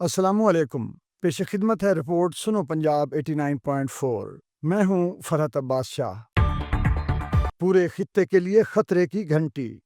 السلام علیکم۔ پیش خدمت ہے رپورٹ سنو پنجاب 89.4۔ میں ہوں فرحت عباس شاہ۔ پورے خطے کے لیے خطرے کی گھنٹی۔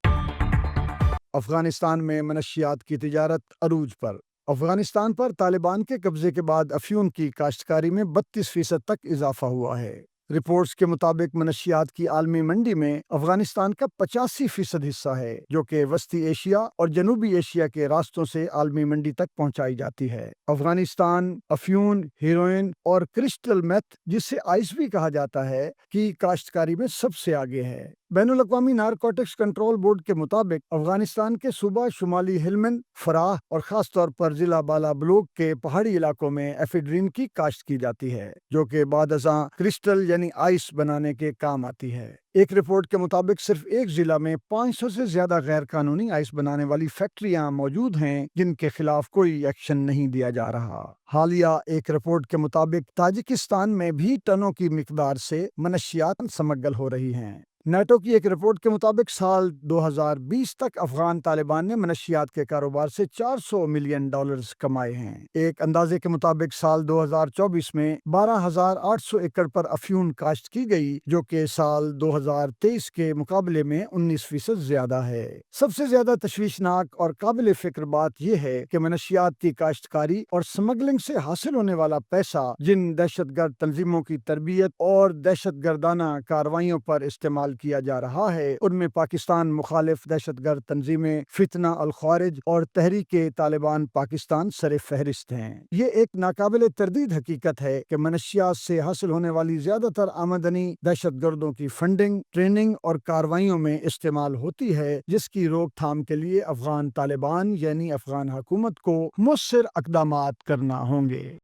افغانستان میں منشیات کی تجارت عروج پر۔ افغانستان پر طالبان کے قبضے کے بعد افیون کی کاشتکاری میں 32% تک اضافہ ہوا ہے۔ رپورٹس کے مطابق منشیات کی عالمی منڈی میں افغانستان کا 85% حصہ ہے، جو کہ وسطی ایشیا اور جنوبی ایشیا کے راستوں سے عالمی منڈی تک پہنچائی جاتی ہے۔ افغانستان افیون، ہیروئن اور کرسٹل میتھ، جسے آئس بھی کہا جاتا ہے، کی کاشتکاری میں سب سے آگے ہے۔ بین الاقوامی نارکوٹکس کنٹرول بورڈ کے مطابق افغانستان کے صوبہ شمالی ہلمند، فراہ اور خاص طور پر ضلع بالا بلوک کے پہاڑی علاقوں میں ایفیڈرین کی کاشت کی جاتی ہے، جو کہ بعد ازاں کرسٹل یعنی آئس بنانے کے کام آتی ہے۔ ایک رپورٹ کے مطابق صرف ایک ضلع میں 500 سے زیادہ غیر قانونی آئس بنانے والی فیکٹریاں موجود ہیں، جن کے خلاف کوئی ایکشن نہیں دیا جا رہا۔ حالیہ ایک رپورٹ کے مطابق تاجکستان میں بھی ٹنوں کی مقدار سے منشیات سمگل ہو رہی ہیں۔ نیٹو کی ایک رپورٹ کے مطابق سال 2020 تک افغان طالبان نے منشیات کے کاروبار سے $400 ملین کمائے ہیں۔ ایک اندازے کے مطابق سال 2024 میں 12,800 ایکڑ پر افیون کاشت کی گئی، جو کہ سال 2023 کے مقابلے میں 19% زیادہ ہے۔ سب سے زیادہ تشویشناک اور قابل فکر بات یہ ہے کہ منشیات کی کاشتکاری اور سمگلنگ سے حاصل ہونے والا پیسہ جن دہشت گرد تنظیموں کی تربیت اور دہشت گردانہ کارروائیوں پر استعمال کیا جا رہا ہے، ان میں پاکستان مخالف دہشت گرد تنظیمیں فتنہ الخوارج اور تحریک طالبان پاکستان سر فہرست ہیں۔ یہ ایک ناقابل تردید حقیقت ہے کہ منشیات سے حاصل ہونے والی زیادہ تر آمدنی دہشت گردوں کی فنڈنگ، ٹریننگ اور کارروائیوں میں استعمال ہوتی ہے، جس کی روک تھام کے لیے افغان طالبان یعنی افغان حکومت کو مؤثر اقدامات کرنا ہوں گے۔